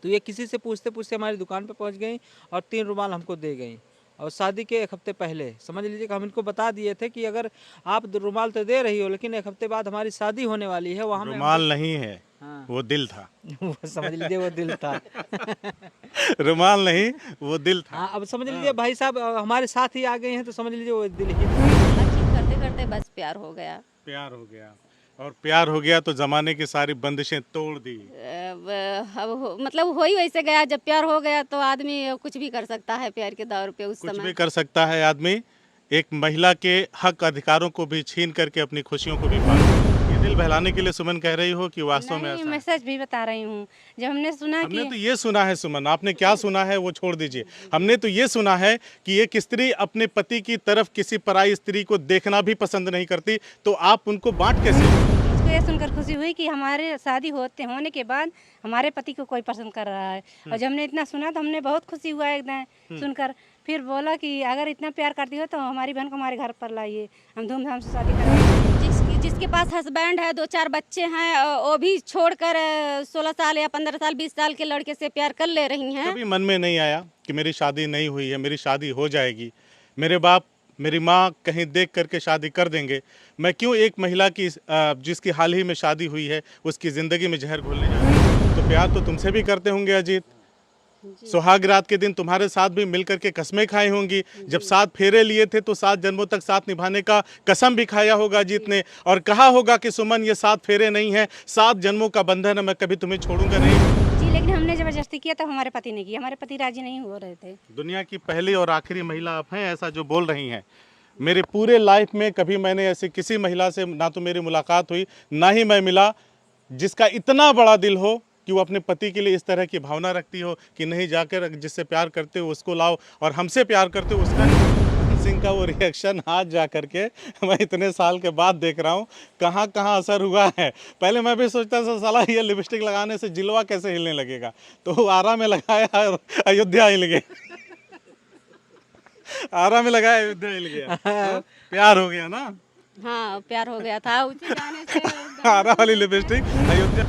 तो ये किसी से पूछते पूछते हमारी दुकान पे पहुंच गई और 3 रुमाल हमको दे गई। और शादी के 1 हफ्ते पहले समझ लीजिए कि हम इनको बता दिए थे कि अगर आप रुमाल तो दे रही हो लेकिन 1 हफ्ते बाद हमारी शादी होने वाली है, वहाँ में हमको। रुमाल नहीं है, हाँ। वो दिल था। वो समझ लीजिए वो दिल था। रुमाल नहीं, वो दिल था। हाँ, अब समझ हाँ। लीजिए भाई साहब हमारे साथ ही आ गए हैं तो समझ लीजिए वो दिल ही था। बातचीत करते करते बस प्यार हो गया। प्यार हो गया, और प्यार हो गया तो जमाने की सारी बंदिशें तोड़ दी। अब मतलब हो ही वैसे गया, जब प्यार हो गया तो आदमी कुछ भी कर सकता है प्यार के दौर पे उस कुछ समय। भी कर सकता है आदमी, एक महिला के हक अधिकारों को भी छीन करके अपनी खुशियों को भी पा। ये दिल बहलाने के लिए सुमन कह रही हो कि वास्तव में नहीं, ऐसा मैं है? सच भी बता रही हूँ। जब हमने सुना हमने कि तो ये सुना है सुमन, आपने क्या सुना है वो छोड़ दीजिए। हमने तो ये सुना है कि एक स्त्री अपने पति की तरफ किसी पराई स्त्री को देखना भी पसंद नहीं करती, तो आप उनको बांट कैसे? मुझको ये सुनकर खुशी हुई कि हमारे शादी होने के बाद हमारे पति को कोई पसंद कर रहा है। और जब हमने इतना सुना तो हमने बहुत खुशी हुआ एकदम सुनकर। फिर बोला कि अगर इतना प्यार करती हो तो हमारी बहन को हमारे घर पर लाइए, हम धूमधाम से शादी करेंगे। जिसके पास हस्बैंड है, 2-4 बच्चे हैं, वो भी छोड़कर 16 साल या 15 साल 20 साल के लड़के से प्यार कर ले रही हैं। कभी मन में नहीं आया कि मेरी शादी नहीं हुई है, मेरी शादी हो जाएगी, मेरे बाप मेरी माँ कहीं देख करके शादी कर देंगे, मैं क्यों एक महिला की जिसकी हाल ही में शादी हुई है उसकी ज़िंदगी में जहर घोलने जा रहा हूँ? तो प्यार तो तुमसे भी करते होंगे अजीत। सुहाग रात के दिन तुम्हारे साथ भी मिलकर के कस्में खाई होंगी। जब 7 फेरे लिए थे तो 7 जन्मों तक साथ निभाने का कसम भी खाया होगा अजीत ने, और कहा होगा कि सुमन ये 7 फेरे नहीं है, 7 जन्मों का बंधन है, मैं कभी तुम्हें छोड़ूंगा नहीं। जी, लेकिन हमने ज़बरदस्ती किया तो हमारे पति ने किया, हमारे पति राजी नहीं हो रहे थे। दुनिया की पहली और आखिरी महिला आप हैं ऐसा जो बोल रही हैं। मेरे पूरे लाइफ में कभी मैंने ऐसी किसी महिला से ना तो मेरी मुलाकात हुई, ना ही मैं मिला जिसका इतना बड़ा दिल हो कि वो अपने पति के लिए इस तरह की भावना रखती हो कि नहीं, जाकर जिससे प्यार करते हो उसको लाओ, और हमसे प्यार करते हो उसका। सिंह का वो रिएक्शन आज जा करके मैं इतने साल के बाद देख रहा हूँ कहाँ कहाँ असर हुआ है। पहले मैं भी सोचता था साला ये लिपस्टिक लगाने से जिलवा कैसे हिलने लगेगा, तो आरा में लगाया और अयोध्या हिल गया। आरा में लगाया, अयोध्या हिल गया। हाँ? प्यार हो गया ना। हाँ, प्यार हो गया था उसी गाने से। आरा वाली lipstick, Ayodhya.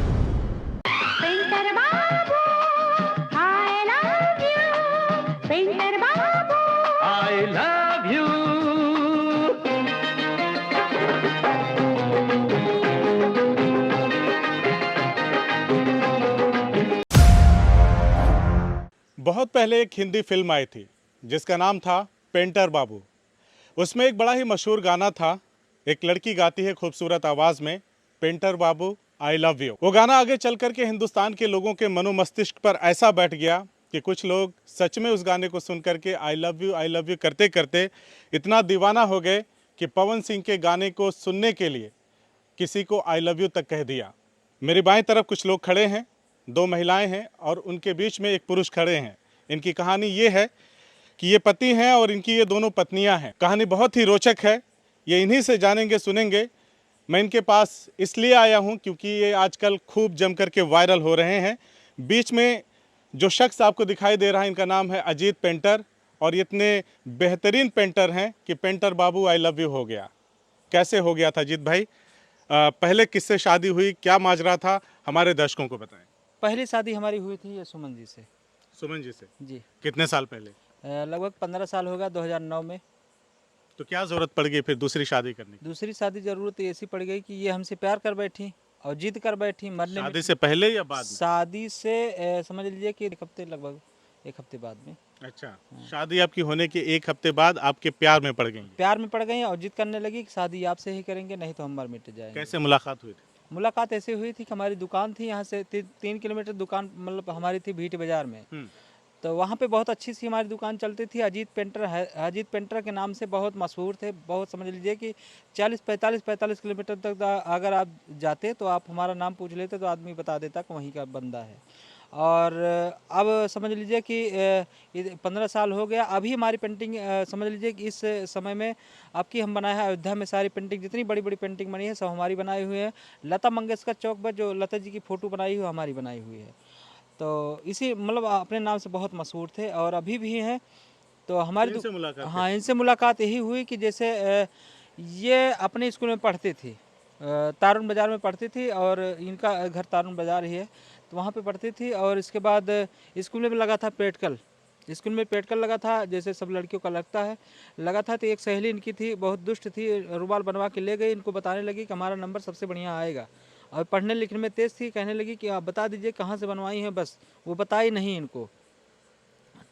Painter Babu I love you, painter Babu I love you. बहुत पहले एक हिंदी फिल्म आई थी जिसका नाम था पेंटर बाबू। उसमें एक बड़ा ही मशहूर गाना था, एक लड़की गाती है खूबसूरत आवाज़ में, painter Babu I love you. वो गाना आगे चल कर के हिंदुस्तान के लोगों के मनोमस्तिष्क पर ऐसा बैठ गया कि कुछ लोग सच में उस गाने को सुन करके आई लव यू करते करते इतना दीवाना हो गए कि पवन सिंह के गाने को सुनने के लिए किसी को आई लव यू तक कह दिया। मेरी बाएं तरफ कुछ लोग खड़े हैं, 2 महिलाएं हैं और उनके बीच में एक पुरुष खड़े हैं। इनकी कहानी ये है कि ये पति हैं और इनकी ये दोनों पत्नियां हैं। कहानी बहुत ही रोचक है, ये इन्हीं से जानेंगे सुनेंगे। मैं इनके पास इसलिए आया हूं क्योंकि ये आजकल खूब जम करके वायरल हो रहे हैं। बीच में जो शख्स आपको दिखाई दे रहा है इनका नाम है अजीत पेंटर, और ये इतने बेहतरीन पेंटर हैं कि painter Babu I love you हो गया। कैसे हो गया था अजीत भाई? पहले किससे शादी हुई, क्या माजरा था, हमारे दर्शकों को बताएं। पहली शादी हमारी हुई थी ये सुमन जी से। सुमन जी से? जी। कितने साल पहले? लगभग 15 साल होगा, 2009 में। तो क्या जरूरत पड़ गई फिर दूसरी शादी करने की? दूसरी शादी जरूरत ऐसी पड़ गई कि ये हमसे प्यार कर बैठी और जिद कर बैठी मरने में। शादी से पहले या बाद में? शादी से समझ लीजिए कि 1 हफ्ते, लगभग 1 हफ्ते बाद में। अच्छा, शादी आपकी होने के 1 हफ्ते बाद आपके प्यार में पड़ गई? प्यार में पड़ गई और जिद करने लगी कि शादी आपसे ही करेंगे, नहीं तो हम मर मिट जाएंगे। कैसे मुलाकात हुई थी? मुलाकात ऐसे हुई थी कि हमारी दुकान थी यहाँ से 3 किलोमीटर दुकान, मतलब हमारी थी भीट बाजार में। तो वहाँ पे बहुत अच्छी सी हमारी दुकान चलती थी। अजीत पेंटर है, अजीत पेंटर के नाम से बहुत मशहूर थे। बहुत समझ लीजिए कि 45 किलोमीटर तक अगर आप जाते तो आप हमारा नाम पूछ लेते तो आदमी बता देता कि वहीं का बंदा है। और अब समझ लीजिए कि 15 साल हो गया। अभी हमारी पेंटिंग समझ लीजिए कि इस समय में आपकी हम बनाए हैं अयोध्या में। सारी पेंटिंग जितनी बड़ी बड़ी पेंटिंग बनी है सब हमारी बनाई हुई है। लता मंगेशकर चौक पर जो लता जी की फ़ोटो बनाई हुई हमारी बनाई हुई है। तो इसी मतलब अपने नाम से बहुत मशहूर थे और अभी भी हैं। तो हमारी इनसे मुलाकात? हाँ, इनसे मुलाकात यही हुई कि जैसे ये अपने स्कूल में पढ़ती थी, तारुण बाज़ार में पढ़ती थी और इनका घर तारुण बाज़ार ही है। तो वहाँ पे पढ़ती थी। और इसके बाद स्कूल में भी लगा था प्रैक्टिकल, स्कूल में प्रैक्टिकल लगा था, जैसे सब लड़कियों का लगता है, लगा था। तो एक सहेली इनकी थी, बहुत दुष्ट थी, रुमाल बनवा के ले गई, इनको बताने लगी कि हमारा नंबर सबसे बढ़िया आएगा। और पढ़ने लिखने में तेज़ थी, कहने लगी कि आप बता दीजिए कहाँ से बनवाई हैं, बस वो बताई नहीं इनको।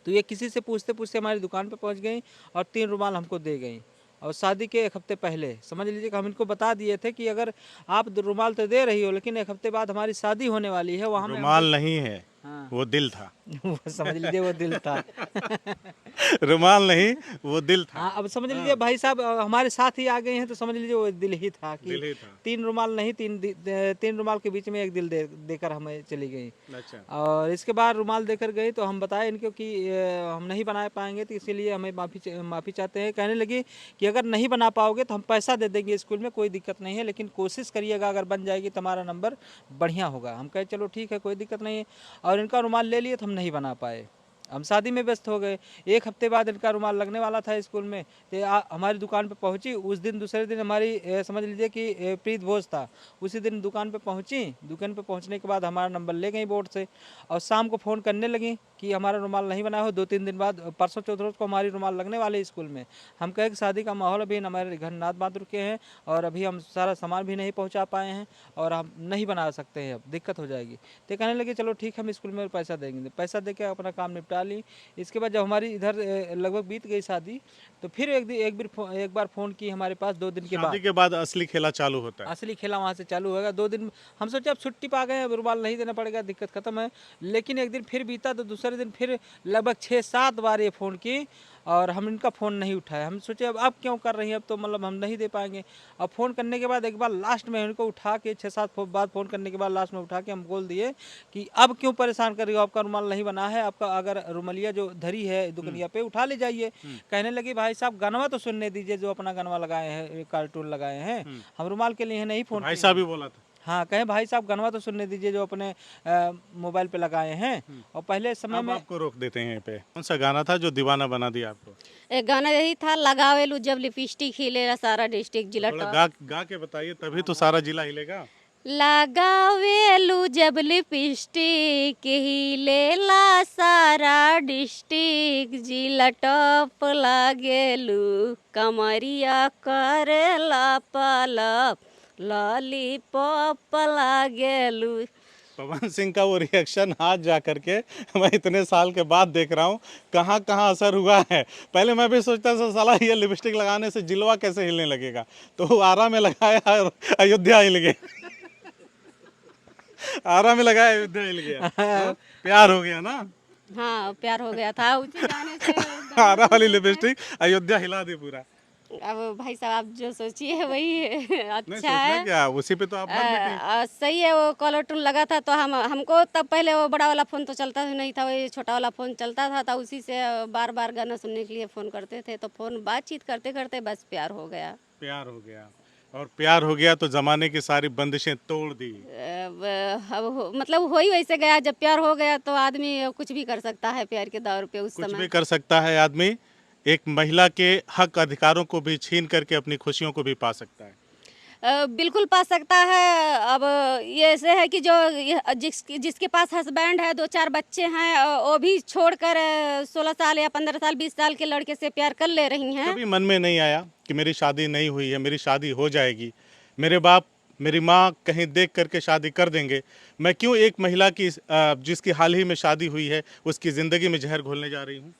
तो ये किसी से पूछते पूछते हमारी दुकान पे पहुंच गई और 3 रुमाल हमको दे गई। और शादी के 1 हफ्ते पहले समझ लीजिए कि हम इनको बता दिए थे कि अगर आप रुमाल तो दे रही हो, लेकिन 1 हफ्ते बाद हमारी शादी होने वाली है। वहाँ में रुमाल नहीं है, हाँ। वो दिल था। वो समझ लीजिए वो दिल था। रुमाल नहीं, वो दिल था। हाँ, अब समझ लीजिए भाई साहब हमारे साथ ही आ गए हैं, तो समझ लीजिए वो दिल ही था कि दिल ही था। 3 रुमाल नहीं, 3 रुमाल के बीच में 1 दिल देकर हमें चली गई। अच्छा। और इसके बाद रुमाल देकर गई तो हम बताए इनको कि हम नहीं बना पाएंगे, तो इसीलिए हमें माफ़ी चाहते हैं। कहने लगी कि अगर नहीं बना पाओगे तो हम पैसा दे देंगे स्कूल में, कोई दिक्कत नहीं है, लेकिन कोशिश करिएगा, अगर बन जाएगी तो हमारा नंबर बढ़िया होगा। हम कहे चलो ठीक है, कोई दिक्कत नहीं है। और इनका रुमाल ले लिए तो हम नहीं बना पाए, हम शादी में व्यस्त हो गए। 1 हफ्ते बाद इनका रुमाल लगने वाला था स्कूल में, तो हमारी दुकान पे पहुंची। उस दिन दूसरे दिन हमारी समझ लीजिए कि प्रीत भोज था, उसी दिन दुकान पे पहुंची। दुकान पे पहुंचने के बाद हमारा नंबर ले गई बोर्ड से, और शाम को फ़ोन करने लगी कि हमारा रुमाल नहीं बना हो। 2-3 दिन बाद परसों चौथ रोज को हमारी रुमाल लगने वाले स्कूल में। हम कहे कि शादी का माहौल अभी हमारे घर नाथ बात रुके हैं, और अभी हम सारा सामान भी नहीं पहुँचा पाए हैं, और हम नहीं बना सकते हैं, अब दिक्कत हो जाएगी। तो कहने लगे चलो ठीक है, हम स्कूल में पैसा देंगे। पैसा दे के अपना काम निपटा ली। इसके बाद जब हमारी इधर लगभग बीत गई शादी, तो फिर एक बार फ़ोन की हमारे पास 2 दिन के बाद। शादी के बाद असली खेला चालू होता है। असली खेला वहाँ से चालू होगा। 2 दिन हम सोचे अब छुट्टी पा गए, अब रुमाल नहीं देना पड़ेगा, दिक्कत खत्म है। लेकिन एक दिन फिर बीता, तो दूसरे दिन फिर लगभग 6-7 बार ये फ़ोन की, और हम इनका फ़ोन नहीं उठाया। हम सोचे अब क्यों कर रही हैं, अब तो मतलब हम नहीं दे पाएंगे। अब फ़ोन करने के बाद एक बार लास्ट में उनको उठा के 6-7 बार फ़ोन करने के बाद लास्ट में उठा के हम बोल दिए कि अब क्यों परेशान कर रही हो, आपका रुमाल नहीं बना है, आपका अगर रुमलिया जो धरी है दुकनिया पे उठा ले जाइए। कहने लगी भाई साहब गनवा तो सुनने दीजिए, जो अपना गनवा लगाए हैं, कार्टून लगाए हैं, हम रुमाल के लिए नहीं फ़ोन। भाई साहब ही बोला था। हाँ, कहें भाई साहब गनवा तो सुनने दीजिए, जो अपने मोबाइल पे लगाए हैं। और पहले समय अब में आपको रोक देते हैं यहाँ पे। कौन सा गाना था जो दीवाना बना दिया आपको? एक गाना यही था, लगावेलू जब लिपस्टिक हिलेला सारा डिस्ट्रिक्ट जिला थोड़ा टॉप। गा के बताइए, तभी तो सारा जिला हिलेगा। लगावेलू जब लिपस्टिक हिलेला सारा डिस्ट्रिक्ट जिला टॉप लागेलू कमरिया करेला पलप लॉलीपॉप लागेलू। पवन सिंह का वो रिएक्शन आज जा करके मैं इतने साल के बाद देख रहा हूँ, कहाँ कहाँ असर हुआ है। पहले मैं भी सोचता था साला ये लिपस्टिक लगाने से जिलवा कैसे हिलने लगेगा, तो आरा में लगाया और अयोध्या हिल गया। आरा में लगाया, अयोध्या हिल गया। तो प्यार हो गया ना। हाँ, प्यार हो गया था उसी गाने से। आरा वाली लिपस्टिक अयोध्या हिला दी पूरा। अब भाई साहब आप जो सोचिए वही नहीं अच्छा सोचना है। क्या, उसी पे तो आप मर मिटे। सही है, वो कॉलर टून लगा था तो हमको तब पहले वो बड़ा वाला फ़ोन तो चलता ही नहीं था, वही छोटा वाला फ़ोन चलता था, तो उसी से बार बार गाना सुनने के लिए फ़ोन करते थे। तो फ़ोन बातचीत करते करते बस प्यार हो गया। प्यार हो गया, और प्यार हो गया तो जमाने की सारी बंदिशें तोड़ दी। मतलब हो ही वैसे गया, जब प्यार हो गया तो आदमी कुछ भी कर सकता है प्यार के दौर पे। उस कुछ समय भी कर सकता है आदमी, एक महिला के हक अधिकारों को भी छीन करके अपनी खुशियों को भी पा सकता है। बिल्कुल पा सकता है। अब ये ऐसे है कि जो जिसके पास हस्बैंड है, 2-4 बच्चे हैं, वो भी छोड़कर 16 साल या 15 साल 20 साल के लड़के से प्यार कर ले रही हैं। कभी मन में नहीं आया कि मेरी शादी नहीं हुई है, मेरी शादी हो जाएगी, मेरे बाप मेरी माँ कहीं देख करके शादी कर देंगे, मैं क्यों एक महिला की जिसकी हाल ही में शादी हुई है उसकी ज़िंदगी में जहर घोलने जा रही हूँ।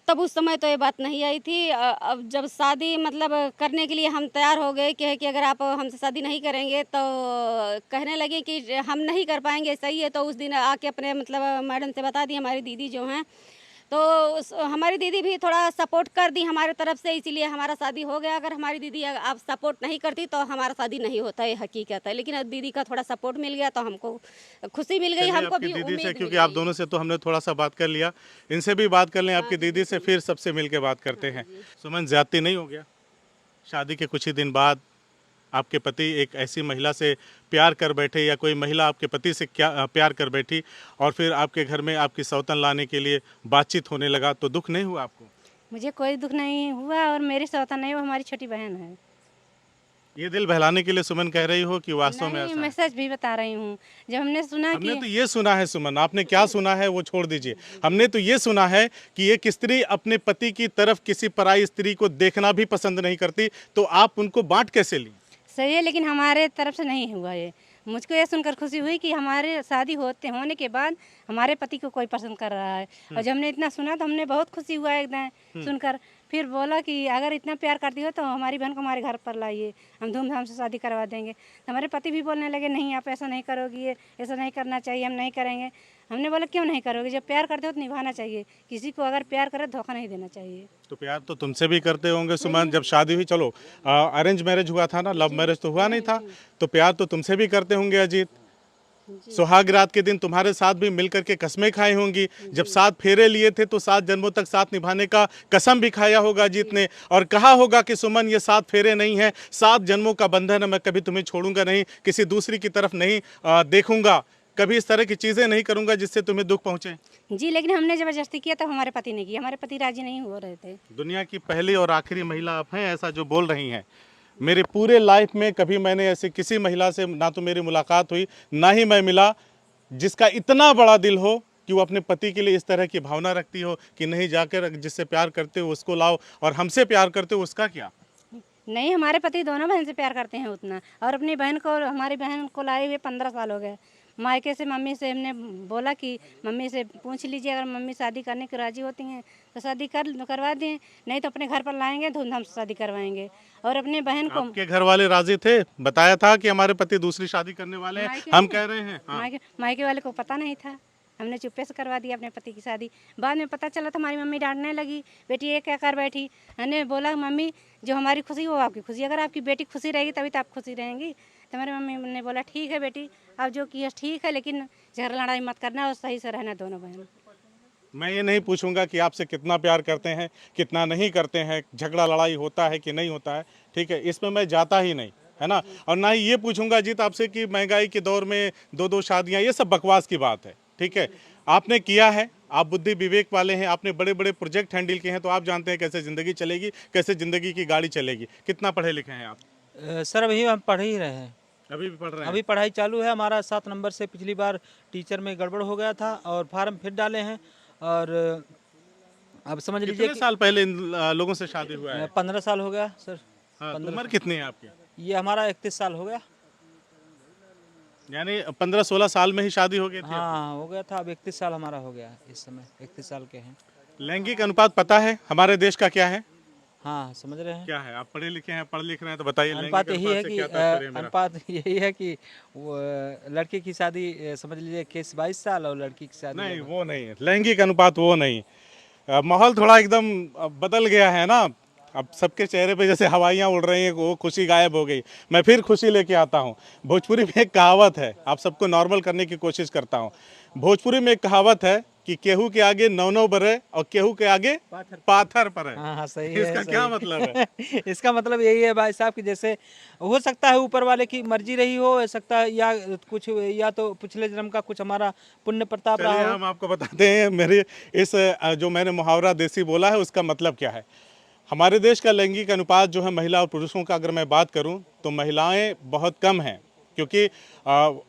तब उस समय तो ये बात नहीं आई थी। अब जब शादी मतलब करने के लिए हम तैयार हो गए कि अगर आप हमसे शादी नहीं करेंगे तो कहने लगे कि हम नहीं कर पाएंगे। सही है, तो उस दिन आके अपने मतलब मैडम से बता दी, हमारी दीदी जो हैं, तो हमारी दीदी भी थोड़ा सपोर्ट कर दी हमारे तरफ से, इसीलिए हमारा शादी हो गया। अगर हमारी दीदी आप सपोर्ट नहीं करती तो हमारा शादी नहीं होता, ये हकीकत है। लेकिन अब दीदी का थोड़ा सपोर्ट मिल गया तो हमको खुशी मिल गई, हमको भी दीदी उम्मीद से, मिल क्योंकि गई। आप दोनों से तो हमने थोड़ा सा बात कर लिया, इनसे भी बात कर लें आपकी दीदी से, फिर सबसे मिल के बात करते हैं। सुमन, ज्यादती नहीं हो गया? शादी के कुछ ही दिन बाद आपके पति एक ऐसी महिला से प्यार कर बैठे, या कोई महिला आपके पति से क्या प्यार कर बैठी, और फिर आपके घर में आपकी सौतन लाने के लिए बातचीत होने लगा, तो दुख नहीं हुआ आपको? मुझे कोई दुख नहीं हुआ, और मेरी सौतन नहीं, वो हमारी छोटी बहन है। ये दिल बहलाने के लिए सुमन कह रही हो कि वास्तव में नहीं, ऐसा है? मैं सच भी बता रही हूँ। जब हमने सुना हमने कि तो ये सुना है सुमन, आपने क्या सुना है वो छोड़ दीजिए। हमने तो ये सुना है कि एक स्त्री अपने पति की तरफ किसी पराई स्त्री को देखना भी पसंद नहीं करती, तो आप उनको बांट कैसे ली? सही है, लेकिन हमारे तरफ से नहीं हुआ ये। मुझको ये सुनकर खुशी हुई कि हमारे शादी होने के बाद हमारे पति को कोई पसंद कर रहा है। और जब हमने इतना सुना तो हमने बहुत खुशी हुआ एकदम सुनकर। फिर बोला कि अगर इतना प्यार करती हो तो हमारी बहन को हमारे घर पर लाइए, हम धूमधाम से शादी करवा देंगे। तो हमारे पति भी बोलने लगे, नहीं आप ऐसा नहीं करोगी, ये ऐसा नहीं करना चाहिए, हम नहीं करेंगे। हमने बोला क्यों नहीं करोगे, जब प्यार करते हो तो निभाना चाहिए। किसी को अगर प्यार करे धोखा नहीं देना चाहिए। तो प्यार तो तुमसे भी करते होंगे सुमन, जब शादी हुई, चलो अरेंज मैरिज हुआ था ना, लव मैरिज तो हुआ नहीं था, तो प्यार तो तुमसे भी करते होंगे अजीत। सुहाग रात के दिन तुम्हारे साथ भी मिलकर के कस्में खाई होंगी। जब 7 फेरे लिए थे तो 7 जन्मों तक साथ निभाने का कसम भी खाया होगा अजीत ने, और कहा होगा कि सुमन ये 7 फेरे नहीं है, 7 जन्मों का बंधन है, मैं कभी तुम्हें छोड़ूंगा नहीं, किसी दूसरी की तरफ नहीं देखूंगा, कभी इस तरह की चीजें नहीं करूंगा जिससे तुम्हें दुख पहुंचे। जी, लेकिन हमने जबरदस्ती किया तब हमारे पति ने किया, हमारे पति राजी नहीं हो रहे थे। दुनिया की पहली और आखिरी महिला आप हैं ऐसा जो बोल रही हैं। मेरे पूरे लाइफ में कभी मैंने ऐसे किसी महिला से ना तो मेरी मुलाकात हुई, ना ही मैं मिला जिसका इतना बड़ा दिल हो कि वो अपने पति के लिए इस तरह की भावना रखती हो कि नहीं, जाकर जिससे प्यार करते हो उसको लाओ, और हमसे प्यार करते हो उसका क्या। नहीं, हमारे पति दोनों बहन से प्यार करते हैं उतना, और अपनी बहन को, हमारी बहन को लाए हुए 15 साल हो गए। मायके से मम्मी से हमने बोला कि मम्मी से पूछ लीजिए, अगर मम्मी शादी करने को राजी होती हैं तो शादी करवा दें, नहीं तो अपने घर पर लाएंगे, धूमधाम से शादी करवाएंगे। और अपने बहन को, आपके घर वाले राजी थे? बताया था कि हमारे पति दूसरी शादी करने वाले हैं, हम कह रहे हैं। हाँ। मायके वाले को पता नहीं था, हमने चुप्पे से करवा दिया अपने पति की शादी। बाद में पता चला तो हमारी मम्मी डांटने लगी, बेटी ये क्या कर बैठी। हमने बोला मम्मी जो हमारी खुशी वो आपकी खुशी, अगर आपकी बेटी खुशी रहेगी तभी तो आप खुशी रहेंगी। तो हमारी मम्मी ने बोला ठीक है बेटी, अब जो किया ठीक है, लेकिन झगड़ा लड़ाई मत करना और सही से रहना दोनों बहन। मैं ये नहीं पूछूंगा कि आपसे कितना प्यार करते हैं, कितना नहीं करते हैं, झगड़ा लड़ाई होता है कि नहीं होता है, ठीक है, इसमें मैं जाता ही नहीं, है ना। और ना ही ये पूछूंगा जीत आपसे कि महंगाई के दौर में 2-2 शादियां, ये सब बकवास की बात है, ठीक है। आपने किया है, आप बुद्धि विवेक वाले हैं, आपने बड़े बड़े प्रोजेक्ट हैंडल किए हैं, तो आप जानते हैं कैसे ज़िंदगी चलेगी, कैसे ज़िंदगी की गाड़ी चलेगी। कितना पढ़े लिखे हैं आप? सर अभी हम पढ़ ही रहे हैं, अभी भी पढ़ रहे हैं? अभी पढ़ाई चालू है हमारा। 7 नंबर से पिछली बार टीचर में गड़बड़ हो गया था और फार्म फिर डाले हैं, और अब समझ लीजिए कितने साल पहले इन लोगों से शादी हुआ है? 15 साल हो गया सर। हाँ, तो उम्र कितनी है आपकी? ये हमारा 31 साल हो गया। यानी 15-16 साल में ही शादी हो गई थी? हाँ हो गया था, अब 31 साल हमारा हो गया, इस समय 31 साल के हैं। लैंगिक अनुपात पता है हमारे देश का क्या है? हाँ समझ रहे हैं। क्या है? आप पढ़े लिखे हैं, पढ़ लिख रहे हैं, तो बताइए। अनुपात यही है से कि क्या तात्पर्य है मेरा? अनुपात यही है कि लड़के की शादी समझ लीजिए 22 साल और लड़की की शादी नहीं, वो नहीं है लैंगिक अनुपात, वो नहीं। माहौल थोड़ा एकदम बदल गया है ना, अब सबके चेहरे पे जैसे हवाइयाँ उड़ रही हैं, वो खुशी गायब हो गई। मैं फिर खुशी लेके आता हूँ। भोजपुरी में एक कहावत है, आप सबको नॉर्मल करने की कोशिश करता हूँ। भोजपुरी में एक कहावत है कि केहू के आगे 9 बरे और केहू के आगे पाथर पर है। हाँ हाँ सही है। इसका सही क्या मतलब है? इसका मतलब यही है भाई साहब कि जैसे हो सकता है ऊपर वाले की मर्जी रही हो सकता है, या कुछ, या तो पिछले जन्म का कुछ हमारा पुण्य प्रताप चलिए रहा हो। हम आपको बताते हैं, मेरे इस जो मैंने मुहावरा देसी बोला है उसका मतलब क्या है। हमारे देश का लैंगिक अनुपात जो है महिला और पुरुषों का, अगर मैं बात करूं तो महिलाएं बहुत कम हैं, क्योंकि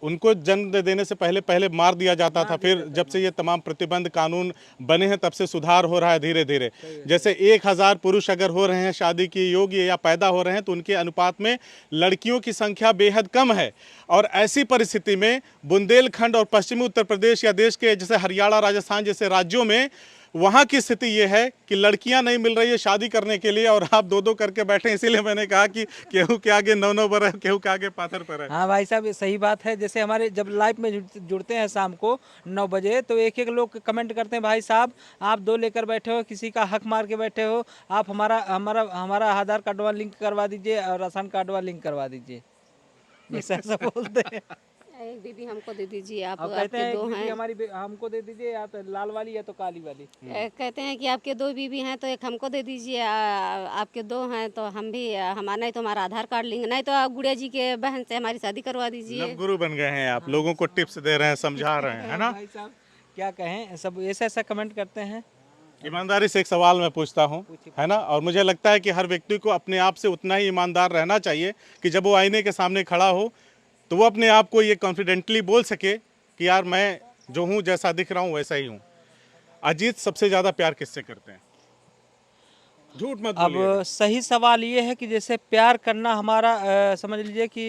उनको जन्म देने से पहले मार दिया जाता था। फिर जब से ये तमाम प्रतिबंध कानून बने हैं तब से सुधार हो रहा है धीरे धीरे। जैसे 1000 पुरुष अगर हो रहे हैं शादी के योग्य या पैदा हो रहे हैं, तो उनके अनुपात में लड़कियों की संख्या बेहद कम है। और ऐसी परिस्थिति में बुंदेलखंड और पश्चिमी उत्तर प्रदेश या देश के जैसे हरियाणा, राजस्थान जैसे राज्यों में वहाँ की स्थिति ये है कि लड़कियां नहीं मिल रही है शादी करने के लिए, और आप 2-2 करके बैठे। इसीलिए मैंने कहा कि केहू के आगे 9 पर है, केहू के आगे पाथर पर है। हाँ भाई साहब ये सही बात है। जैसे हमारे जब लाइव में जुड़ते हैं शाम को 9 बजे, तो एक लोग कमेंट करते हैं, भाई साहब आप 2 लेकर बैठे हो, किसी का हक मार के बैठे हो, आप हमारा आधार कार्ड वाला लिंक करवा दीजिए और राशन कार्ड वाला लिंक करवा दीजिए, जैसे ऐसा बोलते हैं। एक दीदी हमको दे दीजिए, आप अब कहते हैं आपके 2 एक बीवी हैं। हमारी हमको दे दीजिए, या तो लाल वाली या तो काली वाली। कहते हैं कि आपके 2 बीबी हैं तो एक हमको दे दीजिए, आपके 2 हैं तो हम भी, हमारा नहीं तो हमारा आधार कार्ड लिंक, नहीं तो आप गुड़िया जी के बहन से हमारी शादी करवा दीजिए। लव गुरु बन गए हैं आप, लोगों को टिप्स दे रहे हैं, समझा रहे हैं, है ना। भाई साहब क्या कहें, सब ऐसा कमेंट करते हैं। ईमानदारी से एक सवाल मैं पूछता हूँ, है ना, और मुझे लगता है कि हर व्यक्ति को अपने आप से उतना ही ईमानदार रहना चाहिए कि जब वो आईने के सामने खड़ा हो तो वो अपने आप को ये कॉन्फिडेंटली बोल सके कि यार मैं जो हूँ, जैसा दिख रहा हूँ वैसा ही हूँ। अजीत सबसे ज़्यादा प्यार किससे करते हैं? झूठ मत अब बोलिएगा। सही सवाल ये है कि जैसे प्यार करना हमारा समझ लीजिए कि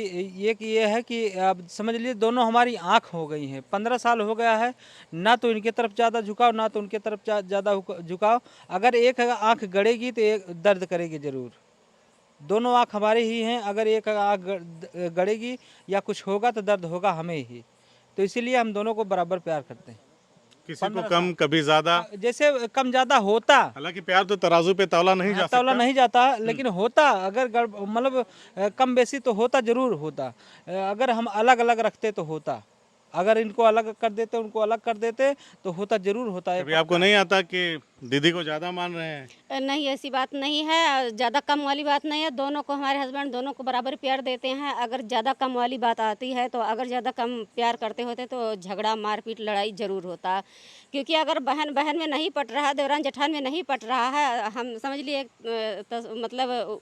ये है कि अब समझ लीजिए दोनों हमारी आँख हो गई हैं। 15 साल हो गया है, ना तो इनके तरफ ज़्यादा झुकाव ना तो उनके तरफ ज़्यादा झुकाव। अगर एक आँख गड़ेगी तो एक दर्द करेगी ज़रूर। दोनों आँख हमारी ही हैं, अगर एक आँख गड़ेगी या कुछ होगा तो दर्द होगा हमें ही। तो इसीलिए हम दोनों को बराबर प्यार करते हैं। किसी को कम कभी ज़्यादा, जैसे कम ज़्यादा होता, हालांकि प्यार तो तराजू पे तौला नहीं जा तौला सकता। नहीं जाता, लेकिन होता अगर मतलब कम बेसी तो होता, जरूर होता। अगर हम अलग अलग रखते तो होता, अगर इनको अलग कर देते उनको अलग कर देते तो होता, जरूर होता है। कभी आपको नहीं आता कि दीदी को ज़्यादा मान रहे हैं? नहीं, ऐसी बात नहीं है, ज़्यादा कम वाली बात नहीं है। दोनों को, हमारे हस्बैंड दोनों को बराबर प्यार देते हैं। अगर ज़्यादा कम वाली बात आती है तो अगर ज़्यादा कम प्यार करते होते तो झगड़ा मारपीट लड़ाई ज़रूर होता। क्योंकि अगर बहन बहन में नहीं पट रहा, देवरान जेठान में नहीं पट रहा है, हम समझ लिए मतलब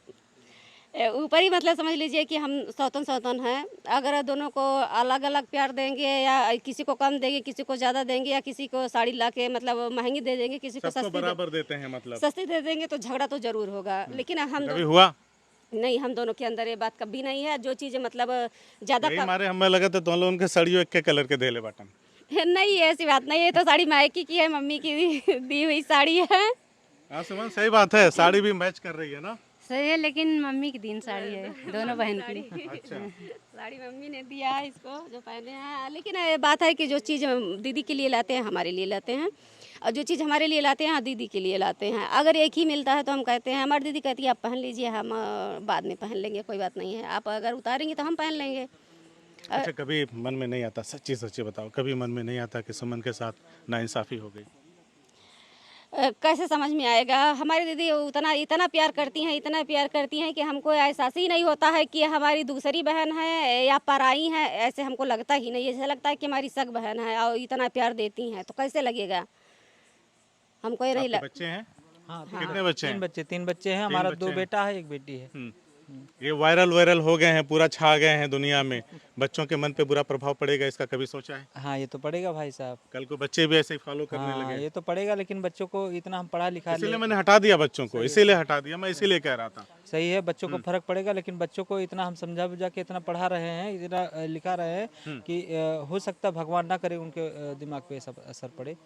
ऊपर ही मतलब समझ लीजिए कि हम सौतन सौतन हैं। अगर दोनों को अलग अलग प्यार देंगे या किसी को कम देंगे, किसी को ज़्यादा देंगे, या किसी को साड़ी ला के मतलब महंगी दे देंगे, किसी को सबको बराबर देते हैं मतलब? सस्ती दे देंगे तो झगड़ा तो ज़रूर होगा। लेकिन हम कभी हुआ? नहीं, हम दोनों के अंदर ये बात कभी नहीं है। जो चीज़ मतलब ज़्यादा यही मारे हमें लगा था दोनों उनके सड़ियों एक के कलर के देले बटन। नहीं, ऐसी बात नहीं है। तो साड़ी मायके की है, मम्मी की दी हुई साड़ी है। हाँ सुमन, सही बात है, साड़ी भी मैच कर रही है ना। सही है, लेकिन मम्मी की दिन साड़ी है दोनों बहन के लिए। अच्छा, साड़ी मम्मी ने दिया है इसको जो पहने हैं। लेकिन ये बात है कि जो चीज़ दीदी के लिए लाते हैं हमारे लिए लाते हैं, और जो चीज़ हमारे लिए लाते हैं दीदी के लिए लाते हैं। अगर एक ही मिलता है तो हम कहते हैं, हमारी दीदी कहती है आप पहन लीजिए, हम बाद में पहन लेंगे, कोई बात नहीं है, आप अगर उतारेंगे तो हम पहन लेंगे। अच्छा, कभी मन में नहीं आता, सच्ची सच्ची बताओ, कभी मन में नहीं आता कि सुमन के साथ नाइंसाफ़ी हो गई? कैसे समझ में आएगा? हमारी दीदी उतना इतना प्यार करती हैं, इतना प्यार करती हैं कि हमको एहसास ही नहीं होता है कि हमारी दूसरी बहन है या पराई है। ऐसे हमको लगता ही नहीं, ऐसा लगता है कि हमारी सग बहन है और इतना प्यार देती हैं, तो कैसे लगेगा? हमको ये नहीं आपके बच्चे हैं? हाँ, कितने बच्चे हैं? तीन बच्चे हैं हमारा, बच्चे 2 हैं। बेटा है, 1 बेटी है। ये वायरल हो गए हैं, पूरा छा गए हैं दुनिया में, बच्चों के मन पे बुरा प्रभाव पड़ेगा इसका, कभी सोचा है? हाँ, ये तो पड़ेगा भाई साहब। कल को बच्चे भी ऐसे ही फॉलो करने हाँ, लगे। ये तो पड़ेगा, लेकिन बच्चों को इतना हम पढ़ा लिखा इसीलिए ले, मैंने हटा दिया बच्चों को, इसीलिए हटा दिया, मैं इसीलिए कह रहा था। सही है, बच्चों को फर्क पड़ेगा, लेकिन बच्चों को इतना हम समझा बुझा के इतना पढ़ा रहे हैं, इतना लिखा रहे हैं कि हो सकता भगवान ना करे उनके दिमाग पे ऐसा असर पड़े।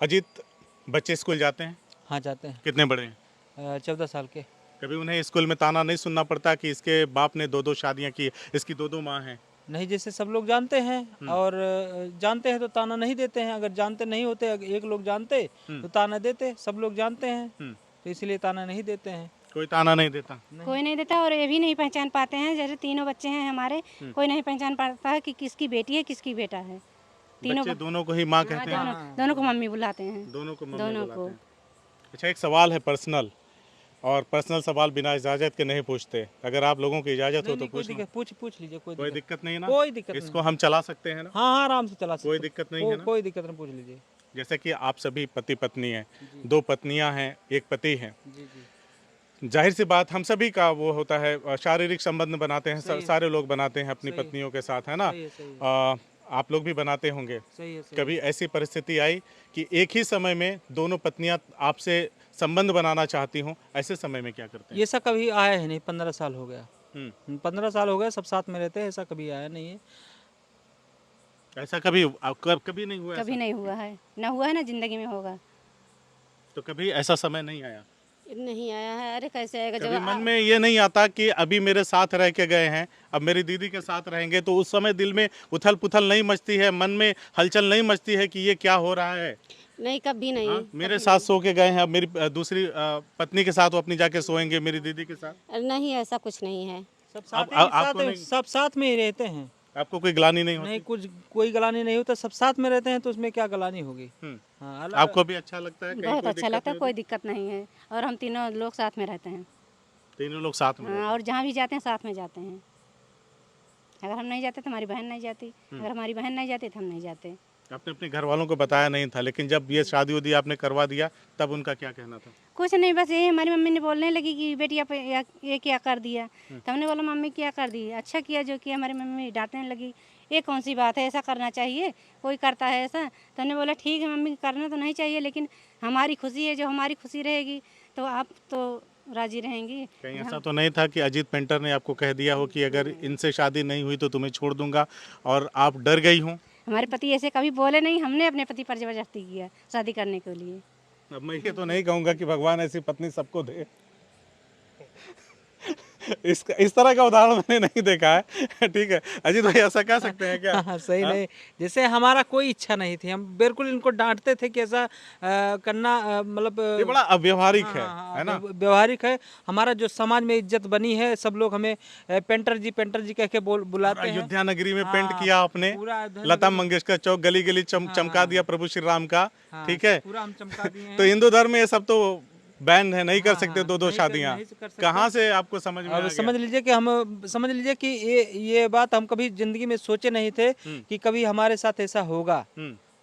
अजीत, बच्चे स्कूल जाते हैं? हाँ, जाते हैं। कितने बड़े हैं? 14 साल के। कभी उन्हें स्कूल में ताना नहीं सुनना पड़ता कि इसके बाप ने 2-2 शादियां की, इसकी 2-2 माँ हैं? नहीं, जैसे सब लोग जानते हैं, और जानते हैं तो ताना नहीं देते हैं। अगर जानते नहीं होते, एक लोग जानते तो ताना देते, सब लोग जानते हैं तो इसलिए ताना नहीं देते हैं। कोई ताना नहीं देता? कोई नहीं देता, और ये भी नहीं पहचान पाते हैं। जैसे तीनों बच्चे हैं हमारे, कोई नहीं पहचान पाता है कि किसकी बेटी है किसकी बेटा है। तीनों बच्चे दोनों को ही माँ कहते हैं? दोनों को मम्मी बुलाते हैं। दोनों को मम्मी दोनों बुलाते को। हैं। अच्छा, एक सवाल है पर्सनल, और पर्सनल सवाल बिना इजाज़त के नहीं पूछते, अगर आप लोगों की इजाज़त हो तो कोई पूछ लो। दिक्कत, पूछ लीजिए, कोई कोई दिक्कत दिक्कत नहीं ना? कोई दिक्कत इसको हम चला सकते हैं ना? हाँ हाँ, आराम से चला सकते कोई हैं। दिक्कत नहीं है ना? कोई दिक्कत नहीं, पूछ लीजिए। जैसे कि आप सभी पति पत्नी हैं, 2 पत्नियां हैं, 1 पति है, जी जी। जाहिर सी बात हम सभी का वो होता है, शारीरिक संबंध बनाते हैं, सारे लोग बनाते हैं अपनी पत्नियों के साथ, है ना? सही है। आप लोग भी बनाते होंगे। सही है। कभी ऐसी परिस्थिति आई कि एक ही समय में दोनों पत्नियां आपसे संबंध बनाना चाहती हूँ, ऐसे समय में क्या करते हैं? ये सब कभी आया है नहीं, 15 साल हो गया। 15 साल हो गए सब साथ में रहते हैं, ऐसा कभी आया नहीं है। ऐसा कभी कभी नहीं हुआ? कभी नहीं हुआ है, ना हुआ है, ना जिंदगी में होगा। तो कभी ऐसा समय नहीं आया? नहीं आया है। अरे कैसे आएगा? कभी जब मन में ये नहीं आता कि अभी मेरे साथ रह के गए हैं, अब मेरी दीदी के साथ रहेंगे, तो उस समय दिल में उथल पुथल नहीं मचती है, मन में हलचल नहीं मचती है कि ये क्या हो रहा है? नहीं, कभी नहीं। हाँ? मेरे साथ सो के गए हैं, अब मेरी दूसरी पत्नी के साथ वो अपनी जाके सोएंगे, मेरी दीदी के साथ? नहीं, ऐसा कुछ नहीं है। सब साथ में ही रहते हैं। आपको कोई गलानी नहीं होती? नहीं, कोई गलानी नहीं होता, सब साथ में रहते हैं तो उसमें क्या गलानी होगी। हाँ, आपको भी अच्छा लगता है? कहीं बहुत कोई अच्छा दिक्कत लगता है, नहीं कोई दिक्कत नहीं है। और हम तीनों लोग साथ में रहते हैं। होती? तीनों लोग साथ में? हाँ, और जहाँ भी जाते हैं साथ में जाते हैं। अगर हम नहीं जाते तो हमारी बहन नहीं जाती, अगर हमारी बहन नहीं जाती तो हम नहीं जाते। आपने अपने घर वालों को बताया नहीं था, लेकिन जब ये शादी उदी आपने करवा दिया तब उनका क्या कहना था? कुछ नहीं, बस यही हमारी मम्मी ने बोलने लगी कि बेटी आप ये क्या कर दिया। तो हमने बोला मम्मी क्या कर दी, अच्छा किया जो किया। हमारी मम्मी डांटने लगी, ये कौन सी बात है, ऐसा करना चाहिए, कोई करता है ऐसा। तो हमने बोला ठीक है मम्मी, करना तो नहीं चाहिए, लेकिन हमारी खुशी है, जो हमारी खुशी रहेगी तो आप तो राजी रहेंगी। कहीं ऐसा तो नहीं था कि अजीत पेंटर ने आपको कह दिया हो कि अगर इनसे शादी नहीं हुई तो तुम्हें छोड़ दूंगा और आप डर गई हो? हमारे पति ऐसे कभी बोले नहीं, हमने अपने पति पर जबरदस्ती किया शादी करने के लिए। अब मैं ये तो नहीं कहूँगा कि भगवान ऐसी पत्नी सबको दे। इस तरह का उदाहरण मैंने नहीं देखा है। ठीक है अजीत भाई, ऐसा कह सकते हैं क्या? हाँ सही नहीं, जैसे हमारा कोई इच्छा नहीं थी, हम बिल्कुल इनको डांटते थे कि ऐसा करना मतलब ये बड़ा अव्यवहारिक है ना? व्यवहारिक है। हमारा जो समाज में इज्जत बनी है, सब लोग हमें पेंटर जी कह के बुलाते हैं। अयोध्या नगरी में पेंट किया आपने, पूरा अयोध्या लता मंगेशकर चौक गली गली चमका दिया प्रभु श्री राम का। ठीक है, पूरा हम चमका दिए हैं। तो हिंदू धर्म में ये सब तो बैन है, नहीं कर हाँ, सकते हाँ, दो नहीं शादियां। नहीं कर सकते। कहाँ से आपको समझ में आ अब गया? समझ लीजिए कि ये बात हम कभी जिंदगी में सोचे नहीं थे कि कभी हमारे साथ ऐसा होगा,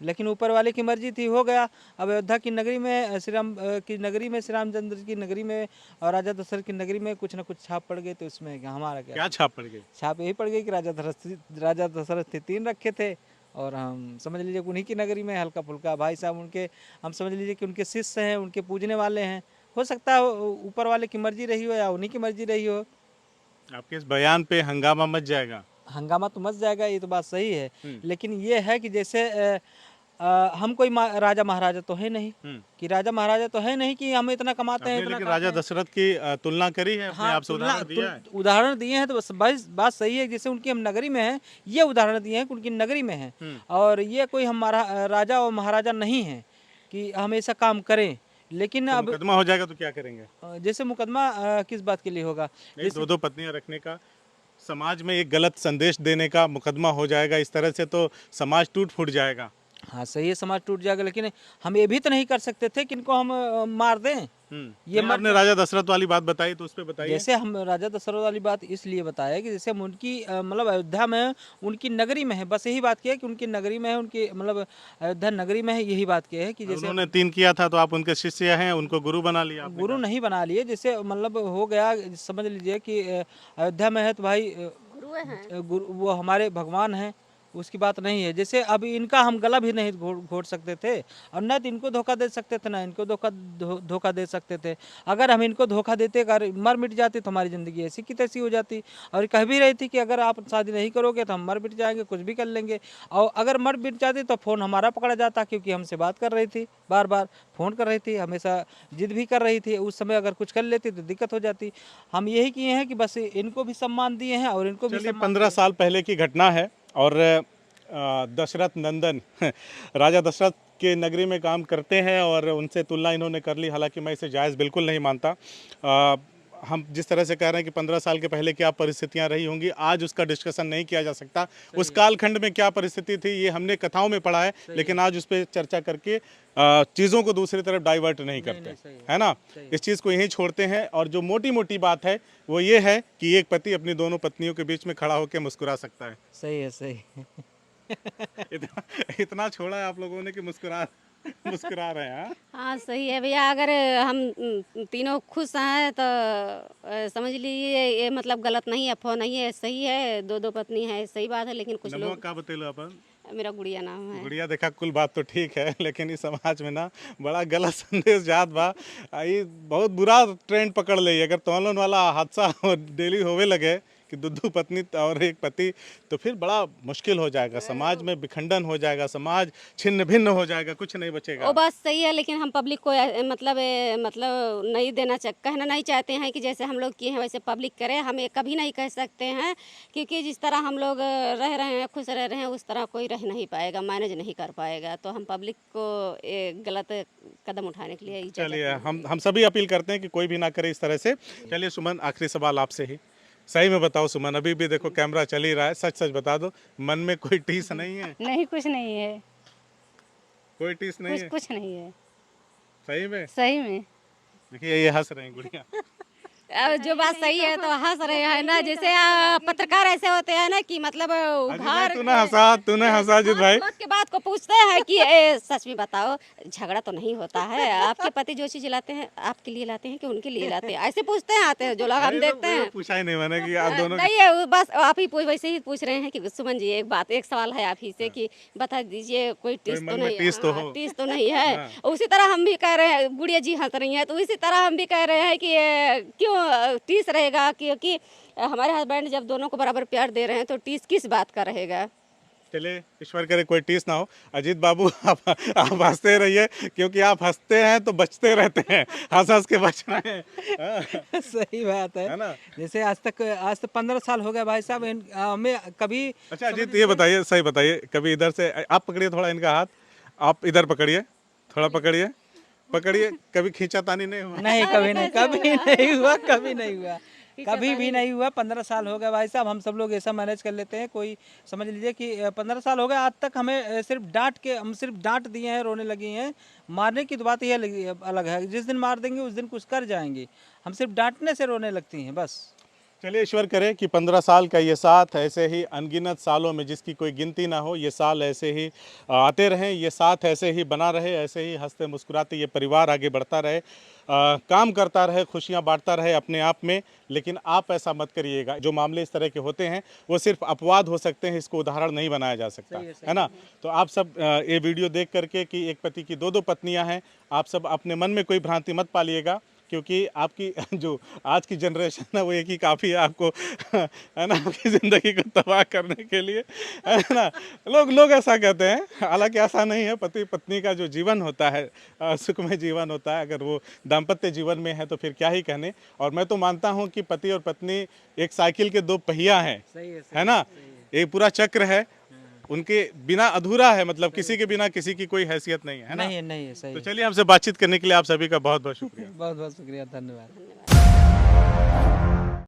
लेकिन ऊपर वाले की मर्जी थी, हो गया। अब अयोध्या की नगरी में श्री राम की नगरी में, श्री रामचंद्र की नगरी में और राजा दशरथ की नगरी में कुछ ना कुछ छाप पड़ गए, तो इसमें हमारा क्या छाप पड़ गई? छाप यही पड़ गई कि राजा दशरथ थे 3 रखे थे, और हम समझ लीजिए उन्हीं की नगरी में हल्का फुल्का भाई साहब उनके, हम समझ लीजिए कि उनके शिष्य हैं, उनके पूजने वाले हैं। हो सकता है ऊपर वाले की मर्जी रही हो या उन्हीं की मर्जी रही हो। आपके इस बयान पे हंगामा मच जाएगा? हंगामा तो मच जाएगा, ये तो बात सही है, लेकिन ये है कि जैसे हम कोई राजा महाराजा तो है नहीं, कि राजा महाराजा तो है नहीं कि हम इतना कमाते हैं, इतना लेकिन राजा दशरथ की तुलना करी है अपने आप से, उदाहरण दिया है? उदाहरण दिए हैं, तो बस बात सही है। जैसे उनकी हम नगरी में हैं, ये उदाहरण दिए हैं कि उनकी नगरी में हैं, और ये कोई हमारा राजा और महाराजा नहीं है कि हम ऐसा काम करें। लेकिन तो अब मुकदमा हो जाएगा तो क्या करेंगे? जैसे मुकदमा किस बात के लिए होगा? दो पत्नियां रखने का, समाज में एक गलत संदेश देने का मुकदमा हो जाएगा, इस तरह से तो समाज टूट फूट जाएगा। हाँ सही है, समाज टूट जाएगा, लेकिन हम ये भी तो नहीं कर सकते थे कि इनको हम मार दें। ये आपने राजा दशरथ वाली बात बताई, तो उस पे बताइए। जैसे हम राजा दशरथ वाली बात इसलिए बताया कि जैसे हम उनकी मतलब अयोध्या में उनकी नगरी में है, बस यही बात की है कि उनकी नगरी में है, उनकी मतलब अयोध्या नगरी में है, यही बात की है कि जैसे उन्होंने 3 किया था तो आप उनके शिष्य हैं, उनको गुरु बना लिया आपने? गुरु नहीं बना लिए, जैसे मतलब हो गया, समझ लीजिए कि अयोध्या में है तो भाई गुरु वो हमारे भगवान हैं, उसकी बात नहीं है। जैसे अब इनका हम गला भी नहीं घोट सकते थे, और न तो इनको धोखा दे सकते थे, ना इनको धोखा दे सकते थे। अगर हम इनको धोखा देते, अगर मर मिट जाती तो हमारी ज़िंदगी ऐसी की तैसी हो जाती। और कह भी रही थी कि अगर आप शादी नहीं करोगे तो हम मर मिट जाएंगे, कुछ भी कर लेंगे। और अगर मर मिट जाती तो फ़ोन हमारा पकड़ा जाता, क्योंकि हमसे बात कर रही थी, बार बार फ़ोन कर रही थी, हमेशा जिद भी कर रही थी। उस समय अगर कुछ कर लेती तो दिक्कत हो जाती। हम यही किए हैं कि बस इनको भी सम्मान दिए हैं और इनको भी। 15 साल पहले की घटना है, और दशरथ नंदन राजा दशरथ के नगरी में काम करते हैं और उनसे तुलना इन्होंने कर ली। हालांकि मैं इसे जायज़ बिल्कुल नहीं मानता। हम जिस तरह से कह रहे हैं कि 15 साल के पहले क्या परिस्थितियां रही होंगी, आज उसका डिस्कशन नहीं किया जा सकता। उस कालखंड में क्या परिस्थिति थी ये हमने कथाओं में पढ़ा है, लेकिन आज उस पर चर्चा करके चीज़ों को दूसरी तरफ डाइवर्ट नहीं करते, है ना? इस चीज़ को यहीं छोड़ते हैं। और जो मोटी मोटी बात है वो ये है कि एक पति अपनी दोनों पत्नियों के बीच में खड़ा होकर मुस्कुरा सकता है। सही है, सही इतना छोड़ा है आप लोगों ने कि मुस्कुरा रहे हैं। हाँ सही है भैया, अगर हम तीनों खुश हैं तो समझ लीजिए ये मतलब गलत नहीं है, अफवाह नहीं है, सही है। 2 पत्नी है, सही बात है, लेकिन कुछ लोग का बतेलो अपन? मेरा गुड़िया नाम है। गुड़िया, देखा कुल बात तो ठीक है, लेकिन इस समाज में ना बड़ा गलत संदेश जात बा। ये बहुत बुरा ट्रेंड पकड़ ले। अगर तोलन वाला हादसा डेली होवे लगे कि 2 पत्नी और एक पति, तो फिर बड़ा मुश्किल हो जाएगा, समाज में विखंडन हो जाएगा, समाज छिन्न भिन्न हो जाएगा, कुछ नहीं बचेगा। वो बात सही है, लेकिन हम पब्लिक को मतलब नहीं कहना नहीं चाहते हैं कि जैसे हम लोग किए हैं वैसे पब्लिक करे। हम ये कभी नहीं कह सकते हैं, क्योंकि जिस तरह हम लोग रह रहे हैं, खुश रह रहे हैं, उस तरह कोई रह नहीं पाएगा, मैनेज नहीं कर पाएगा। तो हम पब्लिक को गलत कदम उठाने के लिए चलिए हम सभी अपील करते हैं कि कोई भी ना करे इस तरह से। चलिए सुमन, आखिरी सवाल आपसे ही, सही में बताओ सुमन, अभी भी देखो कैमरा चल ही रहा है, सच सच बता दो, मन में कोई टीस नहीं है? नहीं, कुछ नहीं है, कोई टीस नहीं है? कुछ नहीं है, सही में? सही में। देखिए ये हंस रहे हैं गुड़िया। जो बात सही है तो हंस रहे हैं ना, जैसे पत्रकार ऐसे होते हैं ना कि मतलब उभार तूने हंसा अजीत भाई। मौत के बात को पूछते हैं कि सच में बताओ झगड़ा तो नहीं होता है, आपके पति जो चीज लाते हैं आपके लिए लाते हैं कि उनके लिए लाते हैं, ऐसे पूछते हैं आते हैं जो लोग हम देखते हैं। पूछा ही नहीं मैंने कि आप दोनों नहीं है, बस आप ही वैसे ही पूछ रहे हैं कि सुमन जी एक सवाल है आप ही से कि बता दीजिए कोई टीस तो नहीं, टीस तो नहीं है। उसी तरह हम भी कह रहे हैं, गुड़िया जी हंस रही हैं, तो इसी तरह हम भी कह रहे हैं कि क्यों टीस रहेगा, क्योंकि हमारे हस्बैंड जब दोनों को बराबर प्यार दे रहे हैं तो टीस किस बात का रहेगा। चलिए ईश्वर करे कोई टीस ना हो। अजीत बाबू आप हंसते रहिए, क्योंकि आप हंसते हैं तो बचते रहते हैं, हंस हंस के बच रहे हैं। सही बात है ना? जैसे आज तक 15 साल हो गए भाई साहब, हमें कभी। अच्छा अजीत ये बताइए, सही बताइए, कभी इधर से आप पकड़िए थोड़ा इनका हाथ, आप इधर पकड़िए, थोड़ा पकड़िए, कभी खींचातानी नहीं हुआ? नहीं, कभी नहीं, कभी नहीं हुआ, कभी नहीं हुआ, कभी भी नहीं हुआ। 15 साल हो गए भाई साहब, हम सब लोग ऐसा मैनेज कर लेते हैं। कोई समझ लीजिए कि 15 साल हो गए, आज तक हमें सिर्फ डांट दिए हैं, रोने लगी हैं। मारने की तो बात ये अलग है, जिस दिन मार देंगे उस दिन कुछ कर जाएंगे, हम सिर्फ डांटने से रोने लगती हैं बस। चलिए ईश्वर करे कि 15 साल का ये साथ ऐसे ही अनगिनत सालों में जिसकी कोई गिनती ना हो, ये साल ऐसे ही आते रहें, ये साथ ऐसे ही बना रहे, ऐसे ही हंसते मुस्कुराते ये परिवार आगे बढ़ता रहे, काम करता रहे, खुशियां बांटता रहे अपने आप में। लेकिन आप ऐसा मत करिएगा, जो मामले इस तरह के होते हैं वो सिर्फ अपवाद हो सकते हैं, इसको उदाहरण नहीं बनाया जा सकता है ना। तो आप सब ये वीडियो देख करके कि एक पति की दो पत्नियाँ हैं, आप सब अपने मन में कोई भ्रांति मत पालिएगा, क्योंकि आपकी जो आज की जनरेशन है वो एक ही काफ़ी है आपको, है ना, आपकी ज़िंदगी को तबाह करने के लिए, है ना। लोग ऐसा कहते हैं, हालांकि ऐसा नहीं है। पति पत्नी का जो जीवन होता है सुखमय जीवन होता है, अगर वो दाम्पत्य जीवन में है तो फिर क्या ही कहने। और मैं तो मानता हूँ कि पति और पत्नी एक साइकिल के दो पहिया हैं, है ना, एक पूरा चक्र है, उनके बिना अधूरा है, मतलब किसी के बिना किसी की कोई हैसियत नहीं है ना। नहीं है, सही। तो चलिए हमसे बातचीत करने के लिए आप सभी का बहुत बहुत शुक्रिया। बहुत बहुत शुक्रिया, धन्यवाद।